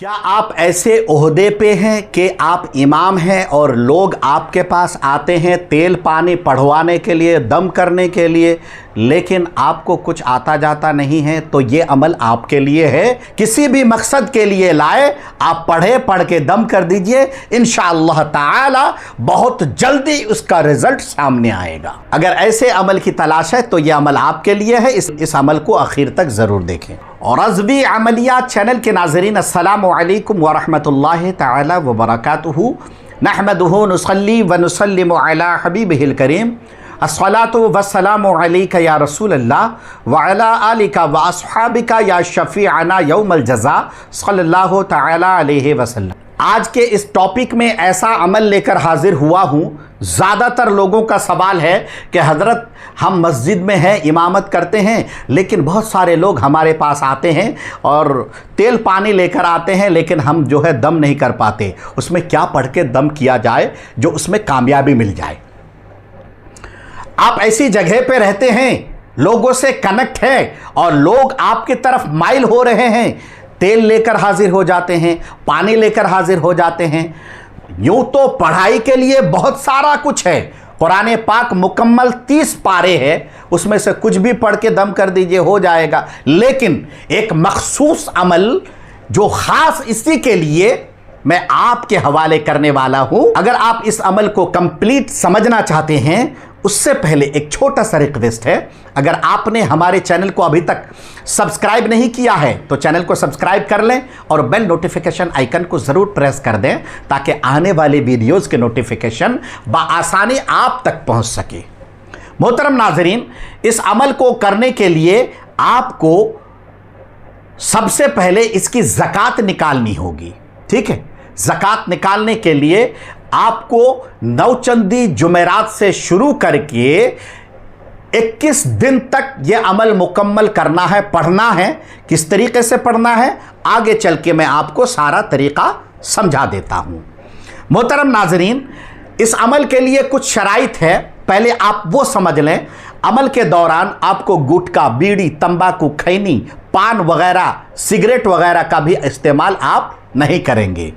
क्या आप ऐसे ओहदे पे हैं कि आप इमाम हैं और लोग आपके पास आते हैं तेल पानी पढ़वाने के लिए, दम करने के लिए, लेकिन आपको कुछ आता जाता नहीं है? तो ये अमल आपके लिए है। किसी भी मकसद के लिए लाए, आप पढ़ के दम कर दीजिए, इंशाअल्लाह ताला बहुत जल्दी उसका रिजल्ट सामने आएगा। अगर ऐसे अमल की तलाश है तो यह अमल आपके लिए है। इस अमल को आखिर तक ज़रूर देखें। और रज़वी अमलियात चैनल के नाज़रीन, अस्सलामु अलैकुम व रहमतुल्लाहि तआला व बरकातुहू। नहमदुहू नुसल्ली व नुसल्लिमु अला हबीबिहिल करीम। अस्सलातु वस्सलामु अलैका या रसूल अल्लाह व अला आलिका व अस्हाबिका या शफीअना यौमल जज़ा सल्लल्लाहु तआला अलैहि वसल्लम। आज के इस टॉपिक में ऐसा अमल लेकर हाजिर हुआ हूँ। ज़्यादातर लोगों का सवाल है कि हज़रत हम मस्जिद में हैं, इमामत करते हैं, लेकिन बहुत सारे लोग हमारे पास आते हैं और तेल पानी लेकर आते हैं, लेकिन हम जो है दम नहीं कर पाते। उसमें क्या पढ़ के दम किया जाए जो उसमें कामयाबी मिल जाए? आप ऐसी जगह पे रहते हैं, लोगों से कनेक्ट है और लोग आपकी तरफ माइल हो रहे हैं, तेल लेकर हाजिर हो जाते हैं, पानी लेकर हाजिर हो जाते हैं। यूं तो पढ़ाई के लिए बहुत सारा कुछ है। कुरान पाक मुकम्मल 30 पारे है, उसमें से कुछ भी पढ़ के दम कर दीजिए, हो जाएगा। लेकिन एक मखसूस अमल जो खास इसी के लिए मैं आपके हवाले करने वाला हूं। अगर आप इस अमल को कंप्लीट समझना चाहते हैं, उससे पहले एक छोटा सा रिक्वेस्ट है। अगर आपने हमारे चैनल को अभी तक सब्सक्राइब नहीं किया है तो चैनल को सब्सक्राइब कर लें और बेल नोटिफिकेशन आइकन को ज़रूर प्रेस कर दें, ताकि आने वाली वीडियोस के नोटिफिकेशन बआसानी आप तक पहुंच सके। मोहतरम नाजरीन, इस अमल को करने के लिए आपको सबसे पहले इसकी ज़कात निकालनी होगी। ठीक है, ज़कात निकालने के लिए आपको नौचंदी जुमेरात से शुरू करके 21 दिन तक यह अमल मुकम्मल करना है, पढ़ना है। किस तरीके से पढ़ना है आगे चल के मैं आपको सारा तरीका समझा देता हूं। मोहतरम नाजरीन, इस अमल के लिए कुछ शराइत है, पहले आप वो समझ लें। अमल के दौरान आपको गुटखा, बीड़ी, तंबाकू, खैनी, पान वगैरह, सिगरेट वगैरह का भी इस्तेमाल आप नहीं करेंगे,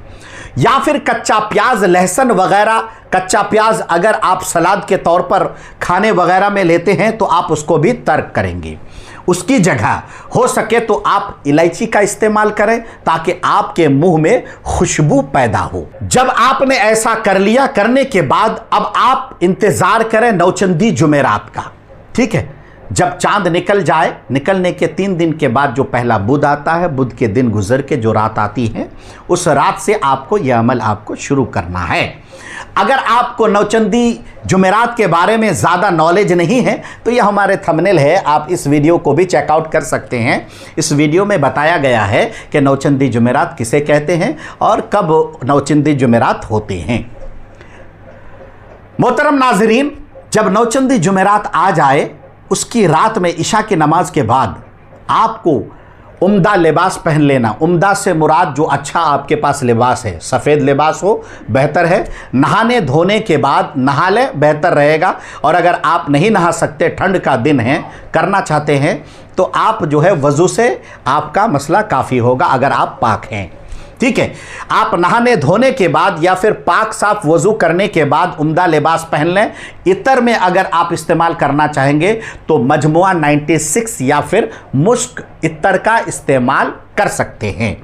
या फिर कच्चा प्याज, लहसुन वगैरह। कच्चा प्याज अगर आप सलाद के तौर पर खाने वगैरह में लेते हैं तो आप उसको भी तर्क करेंगे। उसकी जगह हो सके तो आप इलायची का इस्तेमाल करें, ताकि आपके मुंह में खुशबू पैदा हो। जब आपने ऐसा कर लिया, करने के बाद अब आप इंतजार करें नौचंदी जुमेरात का। ठीक है, जब चांद निकल जाए, निकलने के 3 दिन के बाद जो पहला बुध आता है, बुध के दिन गुजर के जो रात आती है, उस रात से आपको यह अमल आपको शुरू करना है। अगर आपको नौचंदी जुमेरात के बारे में ज़्यादा नॉलेज नहीं है तो यह हमारे थंबनेल है, आप इस वीडियो को भी चेकआउट कर सकते हैं। इस वीडियो में बताया गया है कि नौचंदी जुमेरात किसे कहते हैं और कब नौचंदी जुमेरात होते हैं। मोहतरम नाजरीन, जब नौचंदी जुमेरात आ जाए, उसकी रात में इशा की नमाज के बाद आपको उम्दा लिबास पहन लेना। उम्दा से मुराद जो अच्छा आपके पास लिबास है, सफ़ेद लिबास हो बेहतर है। नहाने धोने के बाद नहा लें, बेहतर रहेगा। और अगर आप नहीं नहा सकते, ठंड का दिन है, करना चाहते हैं, तो आप जो है वज़ू से आपका मसला काफ़ी होगा, अगर आप पाक हैं। ठीक है, आप नहाने धोने के बाद या फिर पाक साफ वज़ू करने के बाद उम्दा लिबास पहन लें। इतर में अगर आप इस्तेमाल करना चाहेंगे तो मजमुआ 96 या फिर मुश्क इतर का इस्तेमाल कर सकते हैं।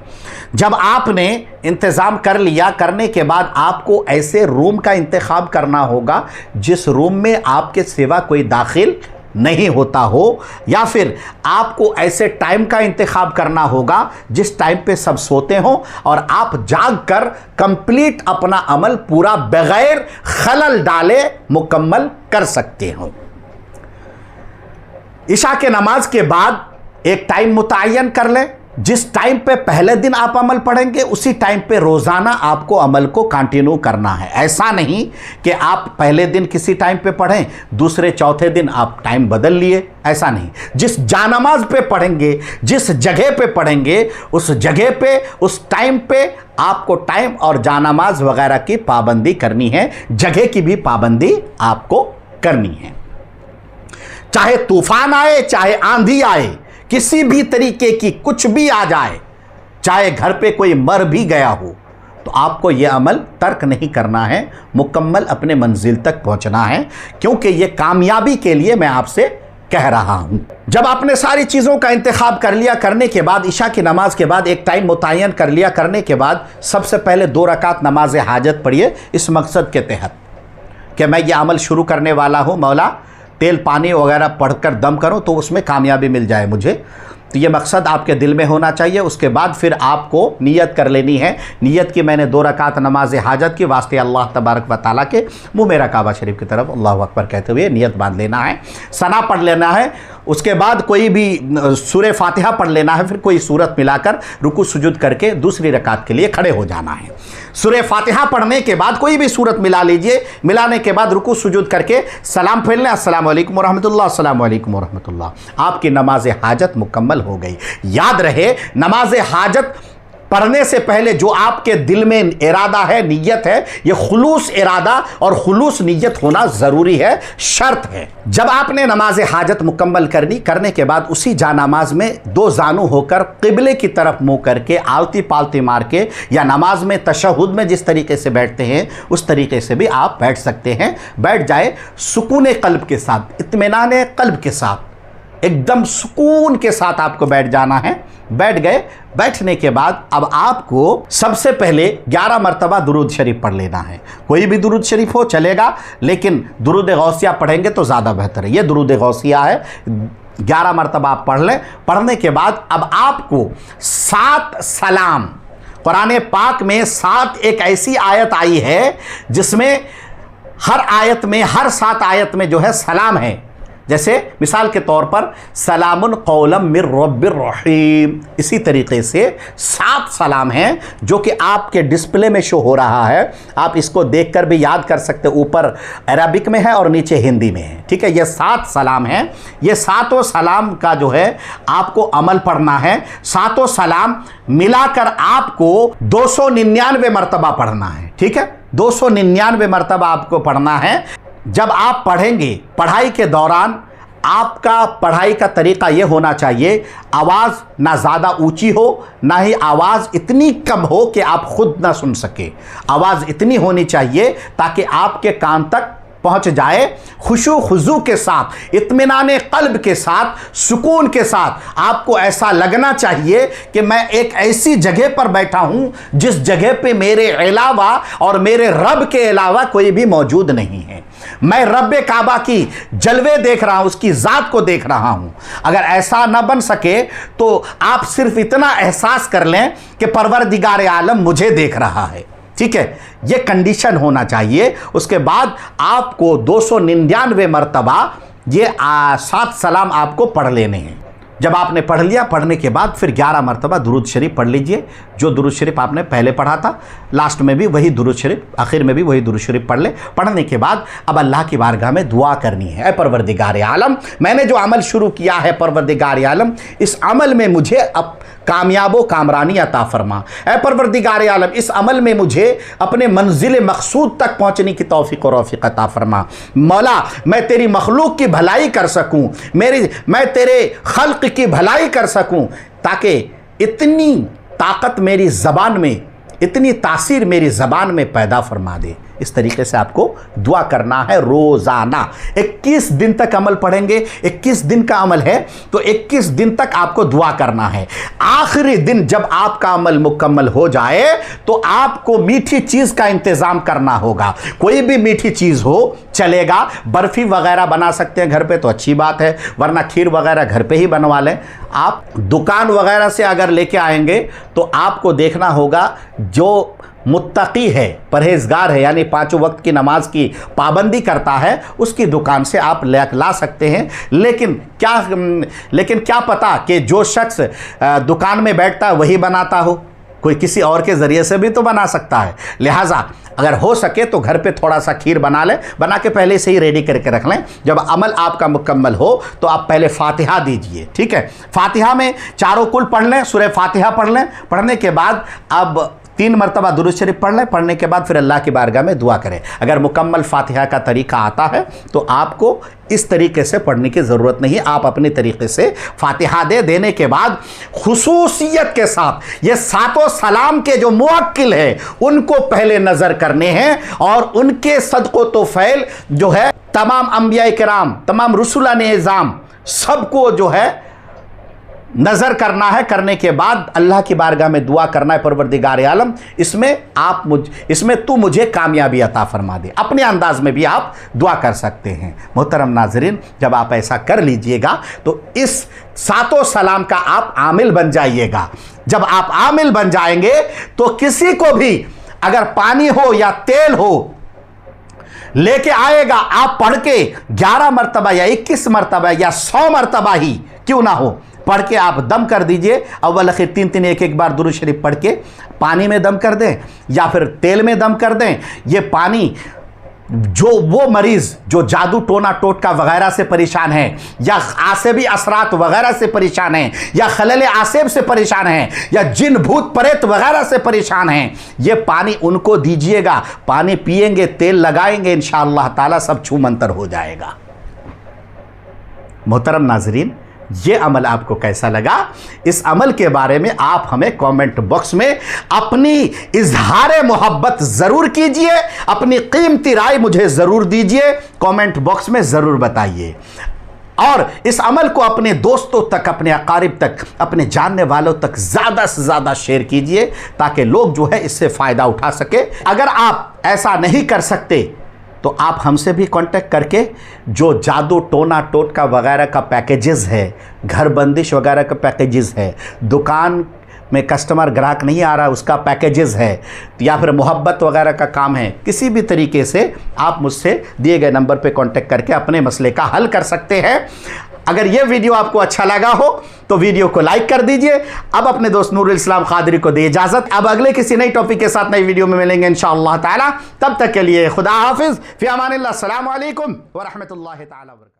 जब आपने इंतज़ाम कर लिया, करने के बाद आपको ऐसे रूम का इंतखाब करना होगा जिस रूम में आपके सिवा कोई दाखिल नहीं होता हो, या फिर आपको ऐसे टाइम का इंतखाब करना होगा जिस टाइम पे सब सोते हो और आप जाग कर कंप्लीट अपना अमल पूरा बगैर खलल डाले मुकम्मल कर सकते हो। इशा के नमाज के बाद एक टाइम मुतय्यन कर लें। जिस टाइम पे पहले दिन आप अमल पढ़ेंगे, उसी टाइम पे रोज़ाना आपको अमल को कंटिन्यू करना है। ऐसा नहीं कि आप पहले दिन किसी टाइम पे पढ़ें, दूसरे चौथे दिन आप टाइम बदल लिए, ऐसा नहीं। जिस जानमाज पे पढ़ेंगे, जिस जगह पे पढ़ेंगे, उस जगह पे, उस टाइम पे आपको टाइम और जानमाज वगैरह की पाबंदी करनी है, जगह की भी पाबंदी आपको करनी है। चाहे तूफान आए, चाहे आंधी आए, किसी भी तरीके की कुछ भी आ जाए, चाहे घर पे कोई मर भी गया हो, तो आपको ये अमल तर्क नहीं करना है, मुकम्मल अपने मंजिल तक पहुंचना है, क्योंकि ये कामयाबी के लिए मैं आपसे कह रहा हूं। जब आपने सारी चीज़ों का इंतखाब कर लिया, करने के बाद इशा की नमाज के बाद एक टाइम मुतय्यन कर लिया, करने के बाद सबसे पहले 2 रकात नमाज हाजत पढ़िए इस मकसद के तहत कि मैं ये अमल शुरू करने वाला हूँ, मौला तेल पानी वगैरह पढ़कर दम करूँ तो उसमें कामयाबी मिल जाए मुझे। तो ये मकसद आपके दिल में होना चाहिए। उसके बाद फिर आपको नियत कर लेनी है, नियत की मैंने 2 रकात नमाज हाजत की वास्ते अल्लाह तबारक व तआला के मुँह मेरा काबा शरीफ की तरफ अल्लाह अकबर कहते हुए नियत बांध लेना है, सना पढ़ लेना है। उसके बाद कोई भी सूरह फातिहा पढ़ लेना है, फिर कोई सूरत मिलाकर रुकू सुजुद करके दूसरी रकात के लिए खड़े हो जाना है। सूरह फातिहा पढ़ने के बाद कोई भी सूरत मिला लीजिए, मिलाने के बाद रुकू सुजुद करके सलाम फेर लें, अस्सलामु अलैकुम रहमतुल्लाह, अस्सलामु अलैकुम रहमतुल्लाह। आपकी नमाज हाजत मुकम्मल हो गई। याद रहे, नमाज हाजत पढ़ने से पहले जो आपके दिल में इरादा है, नीयत है, ये खुलूस इरादा और खुलूस नीयत होना ज़रूरी है, शर्त है। जब आपने नमाज हाजत मुकम्मल करने के बाद उसी जानामाज में 2 जानू होकर क़िबले की तरफ मुँह करके आलती पालती मार के, या नमाज में तशहुद में जिस तरीके से बैठते हैं उस तरीके से भी आप बैठ सकते हैं। बैठ जाए सुकून क़ल्ब के साथ, इत्मीनान क़ल्ब के साथ, एकदम सुकून के साथ आपको बैठ जाना है। बैठ गए, बैठने के बाद अब आपको सबसे पहले 11 मरतबा दुरूद शरीफ पढ़ लेना है। कोई भी दुरूद शरीफ हो चलेगा, लेकिन दुरूद गौसिया पढ़ेंगे तो ज़्यादा बेहतर है। ये दुरूद गौसिया है, 11 मरतबा आप पढ़ लें। पढ़ने के बाद अब आपको 7 सलाम, कुरान पाक में 7 एक ऐसी आयत आई है जिसमें हर आयत में, हर 7 आयत में जो है सलाम है। जैसे मिसाल के तौर पर सलामुन कौलम मिर रब्बिर रहीम, इसी तरीके से 7 सलाम हैं जो कि आपके डिस्प्ले में शो हो रहा है। आप इसको देखकर भी याद कर सकते, ऊपर अरबिक में है और नीचे हिंदी में है, ठीक है। ये 7 सलाम हैं। ये 7 सलाम का जो है आपको अमल पढ़ना है। 7 सलाम मिलाकर आपको 299 मरतबा पढ़ना है, ठीक है। 299 मरतबा आपको पढ़ना है। जब आप पढ़ेंगे, पढ़ाई के दौरान आपका पढ़ाई का तरीका यह होना चाहिए, आवाज़ ना ज़्यादा ऊंची हो, ना ही आवाज़ इतनी कम हो कि आप खुद ना सुन सके। आवाज़ इतनी होनी चाहिए ताकि आपके कान तक पहुंच जाए। खुशू खुजू के साथ, इत्मीनान क़ल्ब के साथ, सुकून के साथ आपको ऐसा लगना चाहिए कि मैं एक ऐसी जगह पर बैठा हूं जिस जगह पे मेरे अलावा और मेरे रब के अलावा कोई भी मौजूद नहीं है। मैं रब्बे काबा की जलवे देख रहा हूं, उसकी ज़ात को देख रहा हूं। अगर ऐसा ना बन सके तो आप सिर्फ इतना एहसास कर लें कि परवरदिगार आलम मुझे देख रहा है, ठीक है। यह कंडीशन होना चाहिए। उसके बाद आपको 299 मरतबा ये 7 सलाम आपको पढ़ लेने हैं। जब आपने पढ़ लिया, पढ़ने के बाद फिर 11 मरतबा दुरूद शरीफ पढ़ लीजिए। जो दुरूद शरीफ आपने पहले पढ़ा था, लास्ट में भी वही दुरूद शरीफ, आखिर में भी वही दुरूद शरीफ पढ़ ले। पढ़ने के बाद अब अल्लाह की बारगाह में दुआ करनी है, परवरदिगार आलम, मैंने जो अमल शुरू किया है परवरदिगार आलम, इस अमल में मुझे अब कामयाबो कामरानी अता फरमा। ऐ परवरदिगार आलम, इस अमल में मुझे अपने मंजिल मकसूद तक पहुंचने की तौफीक और रौफीक अता फरमा। मौला, मैं तेरी मखलूक की भलाई कर सकूं, मैं तेरे खल्क की भलाई कर सकूं, ताकि इतनी ताकत मेरी ज़बान में, इतनी तासीर मेरी ज़बान में पैदा फरमा दे। इस तरीके से आपको दुआ करना है रोज़ाना। 21 दिन तक अमल पढ़ेंगे। 21 दिन का अमल है तो 21 दिन तक आपको दुआ करना है। आखिरी दिन जब आपका अमल मुकम्मल हो जाए तो आपको मीठी चीज़ का इंतज़ाम करना होगा। कोई भी मीठी चीज़ हो चलेगा, बर्फ़ी वगैरह बना सकते हैं घर पे तो अच्छी बात है, वरना खीर वगैरह घर पे ही बनवा लें। आप दुकान वगैरह से अगर लेके आएंगे तो आपको देखना होगा जो मुत्तकी है, परहेजगार है, यानी 5 वक्त की नमाज की पाबंदी करता है, उसकी दुकान से आप ला सकते हैं। लेकिन क्या पता कि जो शख्स दुकान में बैठता है वही बनाता हो, कोई किसी और के ज़रिए से भी तो बना सकता है। लिहाजा अगर हो सके तो घर पे थोड़ा सा खीर बना लें, बना के पहले से ही रेडी करके रख लें। जब अमल आपका मुकम्मल हो तो आप पहले फातिहा दीजिए, ठीक है। फातिहा में चारों कुल पढ़ लें, सूरह फातिहा पढ़ लें। पढ़ने के बाद अब 3 मरतबा दुरूद शरीफ पढ़ लें। पढ़ने के बाद फिर अल्लाह की बारगाह में दुआ करें। अगर मुकम्मल फातिहा का तरीका आता है तो आपको इस तरीके से पढ़ने की ज़रूरत नहीं, आप अपने तरीके से फातिहा देने के बाद खुसूसियत के साथ ये सातों सलाम के जो मुवक्किल है उनको पहले नज़र करने हैं, और उनके सदक़ो तो फैल जो है तमाम अंबिया किराम, तमाम रसूलाने इज़ाम सबको जो है नज़र करना है। करने के बाद अल्लाह की बारगाह में दुआ करना है, परवरदिगार आलम इसमें तू मुझे कामयाबी अता फरमा दे। अपने अंदाज में भी आप दुआ कर सकते हैं। मोहतरम नाजरीन, जब आप ऐसा कर लीजिएगा तो इस सातों सलाम का आप आमिल बन जाइएगा। जब आप आमिल बन जाएंगे तो किसी को भी अगर पानी हो या तेल हो लेके आएगा, आप पढ़ के 11 मरतबा या 21 मरतबा या 100 मरतबा ही क्यों ना हो, पढ़ के आप दम कर दीजिए। अव्वल आखिर 3-3 एक बार दुरूद शरीफ पढ़ के पानी में दम कर दें या फिर तेल में दम कर दें। ये पानी जो वो मरीज़ जो जादू टोना टोटका वगैरह से परेशान है, या आसेबी असरात वगैरह से परेशान है, या खलल आसेब से परेशान है, या जिन भूत प्रेत वगैरह से परेशान हैं, ये पानी उनको दीजिएगा। पानी पिएंगे, तेल लगाएंगे, इंशाअल्लाह ताला सब छू मंतर हो जाएगा। मोहतरम नाजरीन, ये अमल आपको कैसा लगा? इस अमल के बारे में आप हमें कमेंट बॉक्स में अपनी इजहार मोहब्बत ज़रूर कीजिए, अपनी कीमती राय मुझे ज़रूर दीजिए, कमेंट बॉक्स में ज़रूर बताइए। और इस अमल को अपने दोस्तों तक, अपने अकारिब तक, अपने जानने वालों तक ज़्यादा से ज़्यादा शेयर कीजिए ताकि लोग जो है इससे फ़ायदा उठा सके। अगर आप ऐसा नहीं कर सकते तो आप हमसे भी कांटेक्ट करके जो जादू टोना टोटका वगैरह का पैकेजेस है, घर बंदिश वगैरह का पैकेजेस है, दुकान में कस्टमर ग्राहक नहीं आ रहा उसका पैकेजेस है, या फिर मोहब्बत वगैरह का काम है, किसी भी तरीके से आप मुझसे दिए गए नंबर पे कांटेक्ट करके अपने मसले का हल कर सकते हैं। अगर ये वीडियो आपको अच्छा लगा हो तो वीडियो को लाइक कर दीजिए। अब अपने दोस्त नूरुल इस्लाम कादरी को दे इजाजत। अब अगले किसी नई टॉपिक के साथ नई वीडियो में मिलेंगे इंशाअल्लाह ताला। तब तक के लिए खुदा हाफिज, फी अमानिल्लाह, अस्सलामु अलैकुम व रहमतुल्लाहि ताला व बरकातहू।